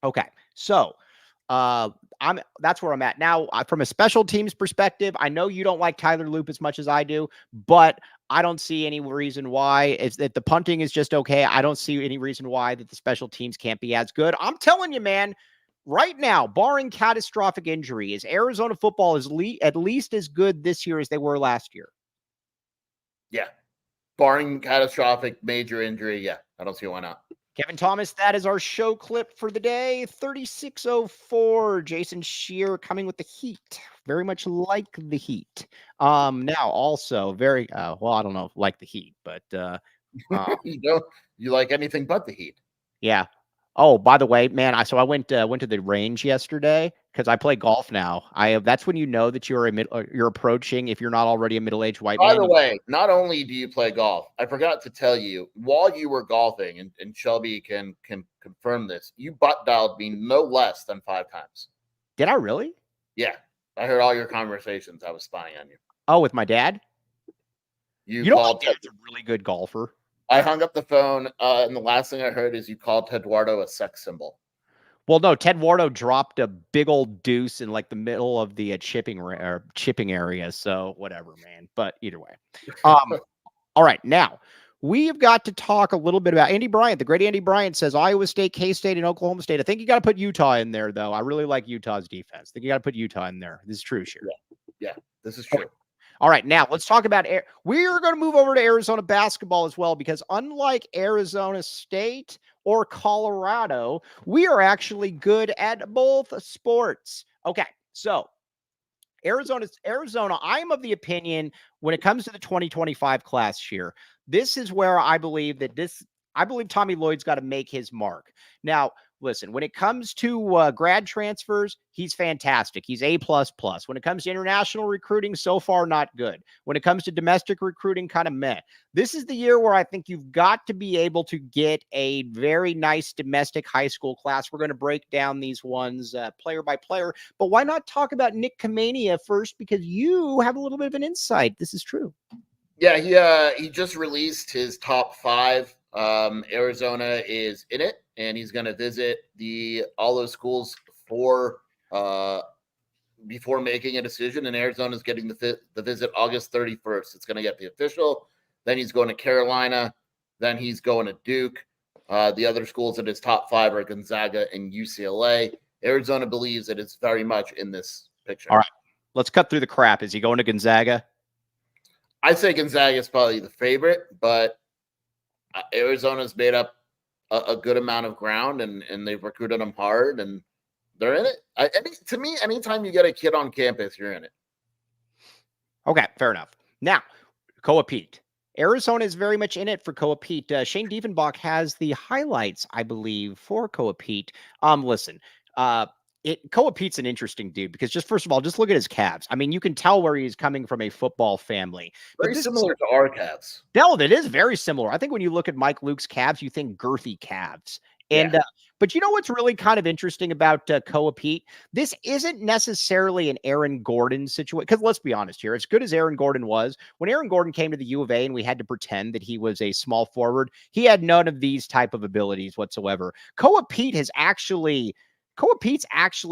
Okay, so that's where I'm at now. From a special teams perspective, I know you don't like Tyler Loop as much as I do, but I don't see any reason why. It's that the punting is just okay. I don't see any reason why that the special teams can't be as good. I'm telling you, man. Right now, barring catastrophic injury, is Arizona football at least as good this year as they were last year? Yeah. Barring catastrophic major injury, yeah. I don't see why not. Kevin Thomas, that is our show clip for the day. 3604. Jason Scheer coming with the heat. Very much like the heat. Now also very well, I don't know, like the heat, but you like anything but the heat. Yeah. Oh, by the way, man, I went to the range yesterday because I play golf now. That's when you know that you're approaching, if you're not already a middle-aged white man. By the way, not only do you play golf, I forgot to tell you, while you were golfing, and Shelby can confirm this, you butt dialed me no less than 5 times. Did I really? Yeah. I heard all your conversations. I was spying on you. Oh, with my dad? You know my dad's a really good golfer. I hung up the phone, and the last thing I heard is you called Eduardo a sex symbol. Well, no, Eduardo dropped a big old deuce in like the middle of the chipping area. So whatever, man. But either way. All right. Now, we've got to talk a little bit about Andy Bryant. The great Andy Bryant says Iowa State, K-State, and Oklahoma State. I think you got to put Utah in there, though. I really like Utah's defense. I think you got to put Utah in there. This is true, sure. Yeah, this is true. All right, now let's talk about we are going to move over to Arizona basketball as well, because unlike Arizona State or Colorado, we are actually good at both sports. Okay, so Arizona, I'm of the opinion when it comes to the 2025 class year, this is where I believe Tommy Lloyd's got to make his mark. Now, listen, when it comes to grad transfers, he's fantastic. He's A++. When it comes to international recruiting, so far, not good. When it comes to domestic recruiting, kind of meh. This is the year where I think you've got to be able to get a very nice domestic high school class. We're going to break down these ones player by player, but why not talk about Nick Khamenia first? Because you have a little bit of an insight. This is true. Yeah, he just released his top 5. Arizona is in it, and he's going to visit all those schools before making a decision. And Arizona's getting the visit August 31st. It's going to get the official. Then he's going to Carolina. Then he's going to Duke. The other schools in his top 5 are Gonzaga and UCLA. Arizona believes that it's very much in this picture. All right, let's cut through the crap. Is he going to Gonzaga? I'd say Gonzaga is probably the favorite, but Arizona's made up a good amount of ground, and they've recruited them hard, and they're in it. To me, anytime you get a kid on campus, you're in it. Okay, fair enough. Now, Koa Peat. Arizona is very much in it for Koa Peat. Shane Diefenbach has the highlights, I believe, for Koa Peat. Listen, Koa Peat's an interesting dude because first of all, just look at his calves. I mean, you can tell where he's coming from a football family. Very similar to our calves. No, it is very similar. I think when you look at Mike Luke's calves, you think girthy calves. And but you know what's really kind of interesting about Koa Peat? This isn't necessarily an Aaron Gordon situation. Because let's be honest here, as good as Aaron Gordon was, when Aaron Gordon came to the U of A and we had to pretend that he was a small forward, he had none of these type of abilities whatsoever. Koa Peat's actually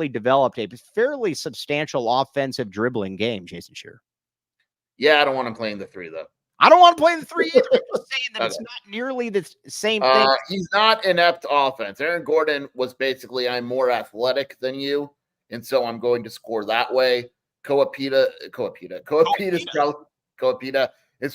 developed a fairly substantial offensive dribbling game, Jason Scheer. Yeah, I don't want him playing the 3, though. I don't want to play the 3 either. I'm just saying that it's not nearly the same thing. He's not inept offense. Aaron Gordon was basically, I'm more athletic than you, and so I'm going to score that way. Koa Peat is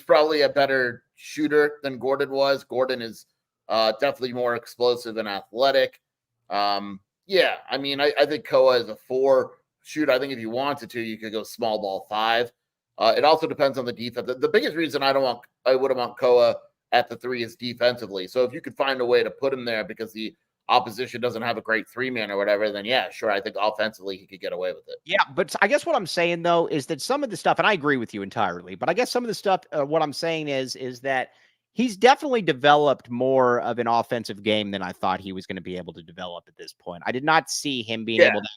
probably a better shooter than Gordon was. Gordon is definitely more explosive and athletic. Yeah, I mean, I think Koa is a 4 shooter. I think if you wanted to, you could go small ball 5. It also depends on the defense. The biggest reason I wouldn't want Koa at the 3 is defensively. So if you could find a way to put him there, because the opposition doesn't have a great 3-man or whatever, then yeah, sure. I think offensively he could get away with it. Yeah, but I guess what I'm saying though is that some of the stuff, and I agree with you entirely, but I guess some of the stuff, what I'm saying is that he's definitely developed more of an offensive game than I thought he was going to be able to develop at this point. I did not see him being able to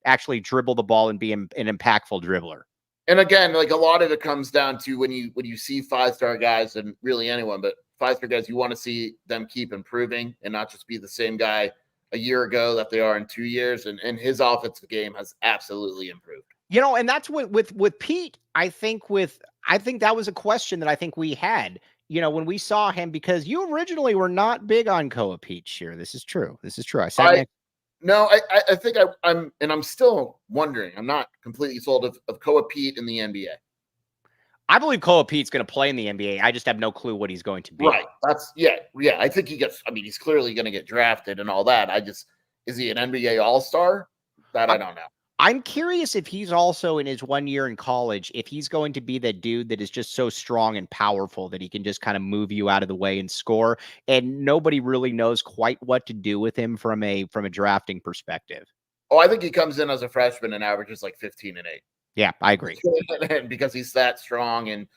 actually dribble the ball and be an impactful dribbler. And again, like a lot of it comes down to when you see 5-star guys, and really anyone, but 5-star guys, you want to see them keep improving and not just be the same guy a year ago that they are in 2 years. And his offensive game has absolutely improved. You know, and that's what with Pete, I think that was a question that I think we had, you know, when we saw him, because you originally were not big on Koa Peat. Sure, this is true. I said no, I think I'm still wondering. I'm not completely sold of Koa Peat in the NBA. I believe Koa Peat's going to play in the NBA. I just have no clue what he's going to be. Right. That's I think he's clearly going to get drafted and all that. Is he an NBA All-Star? That I don't know. I'm curious if he's also in his 1 year in college, if he's going to be that dude that is just so strong and powerful that he can just kind of move you out of the way and score. And nobody really knows quite what to do with him from a drafting perspective. Oh, I think he comes in as a freshman and averages like 15 and 8. Yeah, I agree. Because he's that strong and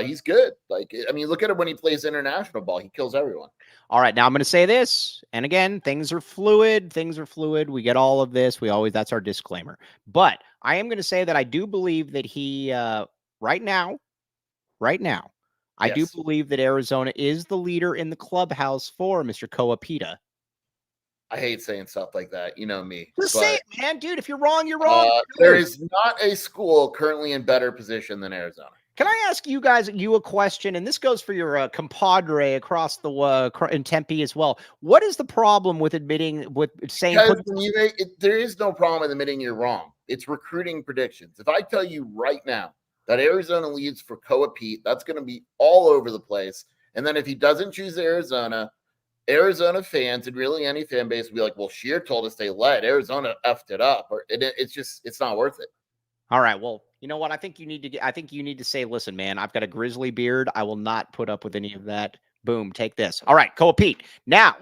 he's good. Like, I mean, look at him when he plays international ball. He kills everyone. All right, now I'm going to say this. And again, things are fluid. We get all of this. That's our disclaimer. But I am going to say that I do believe that he, right now, I do believe that Arizona is the leader in the clubhouse for Mr. Koa Peat. I hate saying stuff like that. You know me. Just say it, man, dude. If you're wrong, you're wrong. There is not a school currently in better position than Arizona. Can I ask you guys a question? And this goes for your compadre across the in Tempe as well. What is the problem with saying? There is no problem with admitting you're wrong. It's recruiting predictions. If I tell you right now that Arizona leads for Koa Peat, that's going to be all over the place. And then if he doesn't choose Arizona fans and really any fan base will be like, well, Shear told us they led. Arizona effed it up. Or it's not worth it. All right. Well, you know what? I think you need to say, listen, man, I've got a grizzly beard. I will not put up with any of that. Boom. Take this. All right. Koa Peat. Now,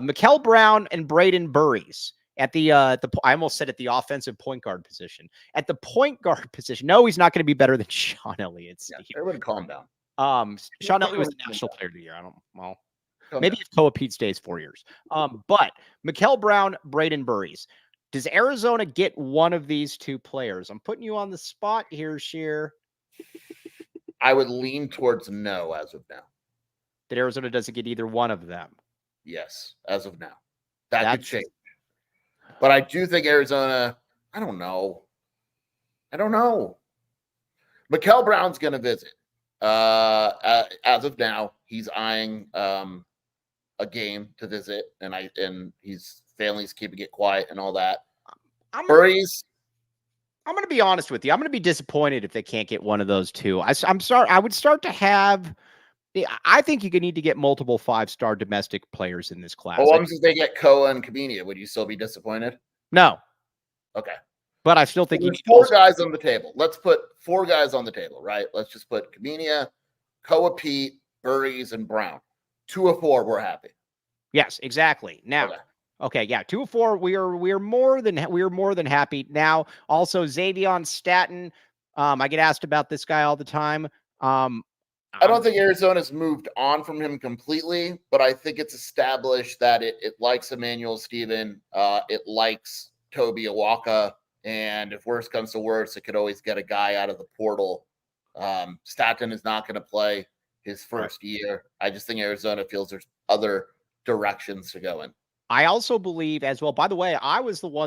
Mikel Brown and Braden Burries at I almost said at the offensive point guard position. At the point guard position. No, he's not going to be better than Sean Elliott. Yeah, everybody calm down. Sean Elliott was the National Player of the Year. Maybe if Koa Peat stays 4 years. But Mikel Brown, Braden Burries. Does Arizona get one of these two players? I'm putting you on the spot here, Shear. I would lean towards no as of now. That Arizona doesn't get either one of them? Yes, as of now. That could change. But I do think Arizona, I don't know. Mikel Brown's going to visit. As of now, he's eyeing a game to visit, and his family's keeping it quiet and all that. I'm going to be honest with you. I'm going to be disappointed if they can't get one of those two. I'm sorry. I would start to have. I think you need to get multiple 5-star domestic players in this class. Well, if they get Koa and Khamenia, would you still be disappointed? No. Okay. But I still think you need four guys on the table. Let's put 4 guys on the table, right? Let's just put Khamenia, Koa Peat, Burries, and Brown. 2 of 4, we're happy. Yes, exactly. Now, okay, yeah, 2 of 4. We are more than happy. Now, also Xavion Staten. I get asked about this guy all the time. I don't think Arizona's moved on from him completely, but I think it's established that it likes Emmanuel Stephen. It likes Toby Awaka. And if worse comes to worse, it could always get a guy out of the portal. Staten is not going to play his first year. I just think Arizona feels there's other directions to go in. I also believe as well, by the way,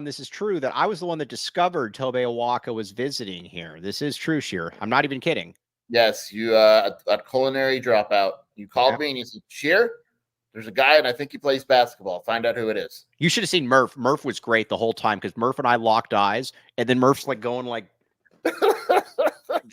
this is true, that I was the one that discovered Toby Awaka was visiting here. This is true, Shear. I'm not even kidding. Yes, you at Culinary Dropout, you called me and you said, Shear, there's a guy and I think he plays basketball. Find out who it is. You should have seen Murph. Murph was great the whole time because Murph and I locked eyes, and then Murph's like going like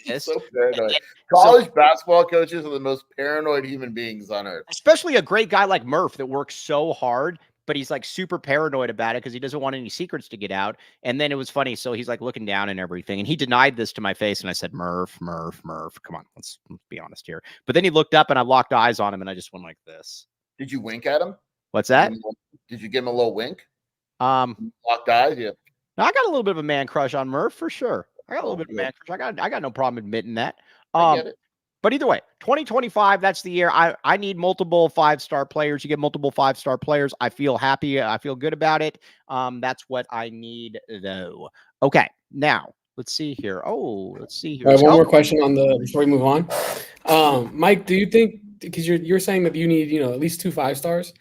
this. So paranoid. College basketball coaches are the most paranoid human beings on earth. Especially a great guy like Murph that works so hard, but he's like super paranoid about it because he doesn't want any secrets to get out. And then it was funny. So he's like looking down and everything. And he denied this to my face. And I said, Murph, come on, let's be honest here. But then he looked up and I locked eyes on him and I just went like this. Did you wink at him? What's that? Did you give him a little wink? Locked eyes? Yeah. I got a little bit of a man crush on Murph for sure. I got a little bit of a man crush. I got no problem admitting that. I get it. But either way, 2025, that's the year. I need multiple 5-star players. You get multiple 5-star players. I feel happy. I feel good about it. That's what I need, though. Okay, now let's see here. Let's see here. All right, one more question before we move on. Mike, do you think, because you're saying that you need at least 2 5-stars,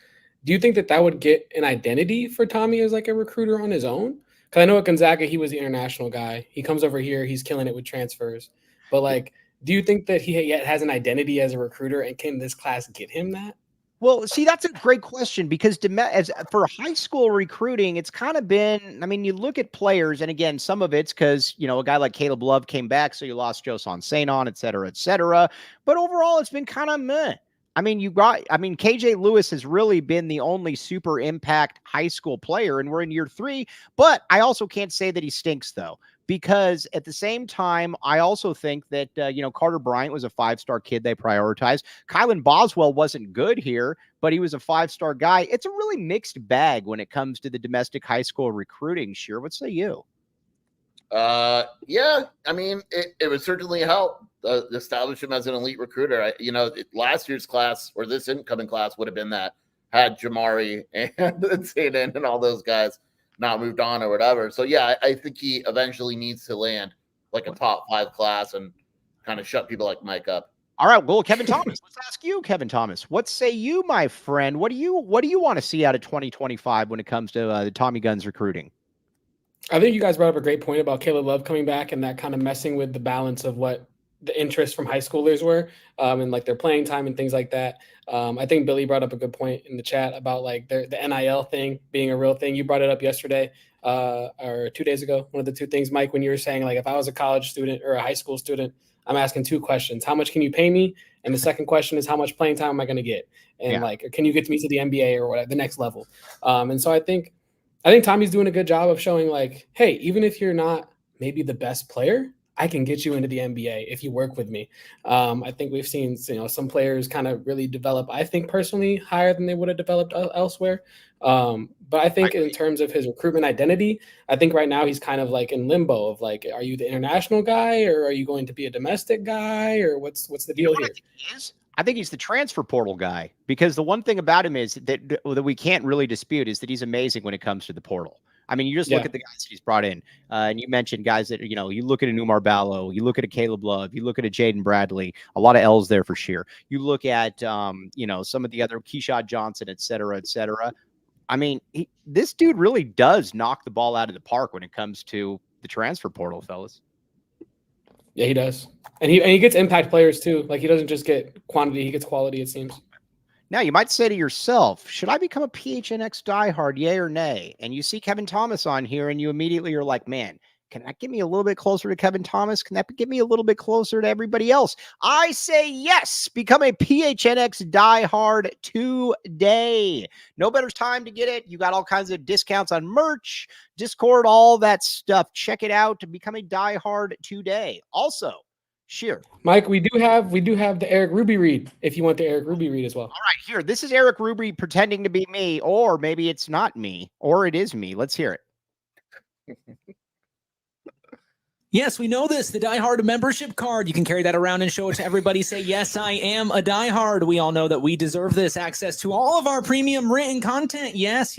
do you think that would get an identity for Tommy as like a recruiter on his own? Because I know at Gonzaga he was the international guy. He comes over here, he's killing it with transfers. But like, do you think that he yet has an identity as a recruiter, and can this class get him that? Well, see, that's a great question because for high school recruiting, it's kind of been, I mean, you look at players, and again, some of it's because, a guy like Caleb Love came back, so you lost Joson Saint-On, et cetera, et cetera. But overall, it's been kind of meh. KJ Lewis has really been the only super impact high school player, and we're in year 3. But I also can't say that he stinks, though, because at the same time, I also think that, Carter Bryant was a 5-star kid they prioritized. Kylan Boswell wasn't good here, but he was a 5-star guy. It's a really mixed bag when it comes to the domestic high school recruiting. Sure. What say you? Yeah, I mean, it would certainly help establish him as an elite recruiter. Last year's class or this incoming class would have been that had Jamari and Zayden and all those guys not moved on or whatever. So yeah, I think he eventually needs to land like a top 5 class and kind of shut people like Mike up. All right, well, Kevin Thomas, let's ask you, Kevin Thomas. What say you, my friend? What do you want to see out of 2025 when it comes to the Tommy Guns recruiting? I think you guys brought up a great point about Caleb Love coming back and that kind of messing with the balance of what the interest from high schoolers were and like their playing time and things like that. I think Billy brought up a good point in the chat about like the NIL thing being a real thing. You brought it up yesterday or 2 days ago. One of the 2 things, Mike, when you were saying like if I was a college student or a high school student, I'm asking 2 questions. How much can you pay me? And the second question is how much playing time am I going to get? And like, can you get me to the NBA or whatever, the next level? And so I think Tommy's doing a good job of showing like, hey, even if you're not maybe the best player, I can get you into the NBA if you work with me. I think we've seen, some players kind of really develop, I think personally, higher than they would have developed elsewhere. But I think in terms of his recruitment identity, I think right now he's kind of like in limbo of like, are you the international guy or are you going to be a domestic guy or what's the deal here? I think he's the transfer portal guy because the one thing about him is that we can't really dispute is that he's amazing when it comes to the portal. I mean, you just look at the guys that he's brought in, and you mentioned guys that, you look at a Umar Ballo, you look at a Caleb Love, you look at a Jaden Bradley, a lot of L's there for sure. You look at, some of the other Keyshawn Johnson, et cetera, et cetera. I mean, this dude really does knock the ball out of the park when it comes to the transfer portal, fellas. Yeah, he does. And he gets impact players too. Like he doesn't just get quantity, he gets quality, it seems. Now, you might say to yourself, should I become a PHNX diehard, yay or nay? And you see Kevin Thomas on here and you immediately are like, man, can that get me a little bit closer to Kevin Thomas? Can that get me a little bit closer to everybody else? I say yes. Become a PHNX diehard today. No better time to get it. You got all kinds of discounts on merch, Discord, all that stuff. Check it out to become a diehard today. Also, sure. Mike, we do have the Eric Ruby read if you want the Eric Ruby read as well. All right, here. This is Eric Ruby pretending to be me, or maybe it's not me, or it is me. Let's hear it. Yes, we know this. The Die Hard membership card. You can carry that around and show it to everybody. Say, yes, I am a Die Hard. We all know that we deserve this. Access to all of our premium written content. Yes.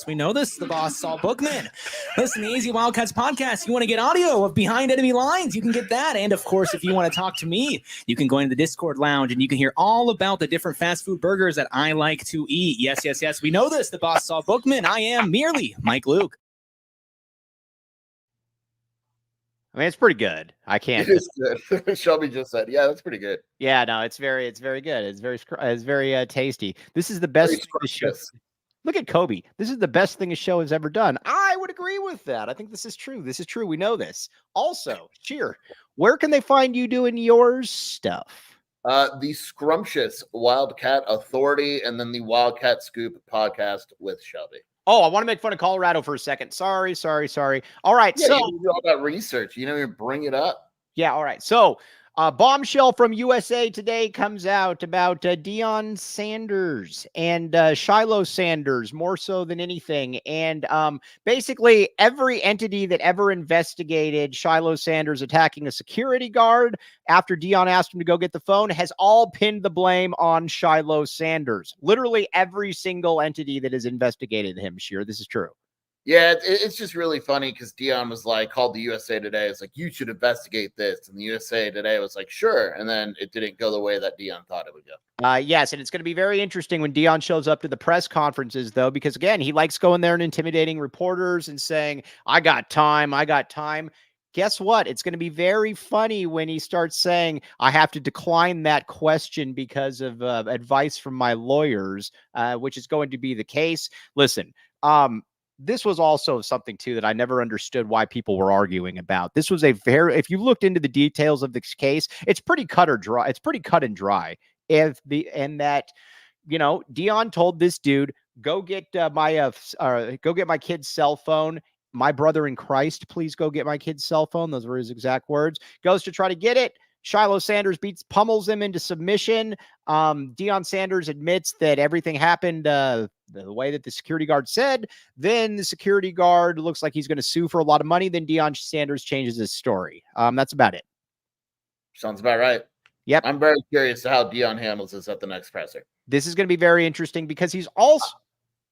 We know this. The boss, Saul Bookman. Listen, the Easy Wildcats podcast. You want to get audio of Behind Enemy Lines? You can get that. And, of course, if you want to talk to me, you can go into the Discord lounge and you can hear all about the different fast food burgers that I like to eat. Yes. We know this. The boss, Saul Bookman. I am merely Mike Luke. I mean, it's pretty good. I can't. It is good. Shelby just said, "Yeah, that's pretty good." Yeah, no, it's very good. It's very tasty. This is the best thing the show. Look at Kobe. This is the best thing a show has ever done. I would agree with that. I think this is true. We know this. Also, cheer. Where can they find you doing your stuff? The Scrumptious Wildcat Authority, and then the Wildcat Scoop podcast with Shelby. Oh, I want to make fun of Colorado for a second. Sorry. All right. Yeah, so you do all that research. You bring it up. Yeah. All right. So Bombshell from USA Today comes out about Deion Sanders and Shiloh Sanders, more so than anything. And basically, every entity that ever investigated Shiloh Sanders attacking a security guard after Deion asked him to go get the phone has all pinned the blame on Shiloh Sanders. Literally every single entity that has investigated him, Sheer. This is true. Yeah, it's just really funny because Deion was like, called the USA Today. It's like, you should investigate this. And the USA Today was like, sure. And then it didn't go the way that Deion thought it would go. Yes, and it's going to be very interesting when Deion shows up to the press conferences, though, because, again, he likes going there and intimidating reporters and saying, I got time. Guess what? It's going to be very funny when he starts saying, I have to decline that question because of advice from my lawyers, which is going to be the case. Listen, this was also something, too, that I never understood why people were arguing about. This was if you looked into the details of this case, it's pretty cut and dry. Deion told this dude, go get my kid's cell phone. My brother in Christ, please go get my kid's cell phone. Those were his exact words. Goes to try to get it. Shiloh Sanders pummels him into submission. Deion Sanders admits that everything happened the way that the security guard said. Then the security guard looks like he's going to sue for a lot of money. Then Deion Sanders changes his story. That's about it. Sounds about right. Yep. I'm very curious to how Deion handles this at the next presser. This is going to be very interesting because he's also...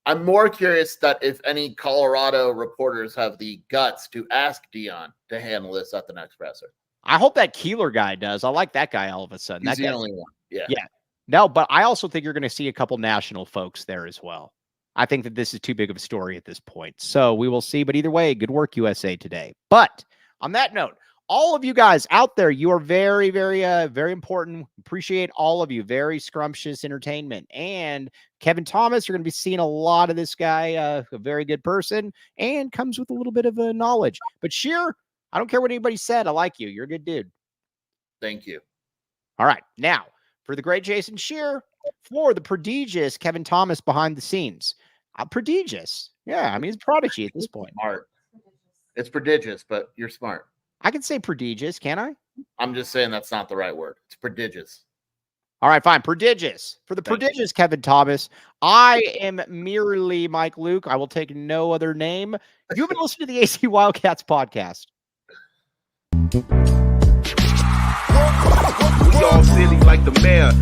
I'm more curious that if any Colorado reporters have the guts to ask Deion to handle this at the next presser. I hope that Keeler guy does. I like that guy all of a sudden. He's the only one. Yeah. No, but I also think you're going to see a couple national folks there as well. I think that this is too big of a story at this point. So we will see. But either way, good work, USA Today. But on that note, all of you guys out there, you are very, very, very important. Appreciate all of you. Very scrumptious entertainment. And Kevin Thomas, you're going to be seeing a lot of this guy, a very good person, and comes with a little bit of knowledge. But Sheer, I don't care what anybody said. I like you. You're a good dude. Thank you. All right. Now, for the great Jason Sheer, for the prodigious Kevin Thomas behind the scenes. Prodigious. Yeah, I mean, it's prodigy at this point. Smart. It's prodigious, but you're smart. I can say prodigious, can I? I'm just saying that's not the right word. It's prodigious. All right, fine. Prodigious. For the prodigious Kevin Thomas, I am merely Mike Luke. I will take no other name. You've been listening to the AC Wildcats podcast. We all silly like the mayor.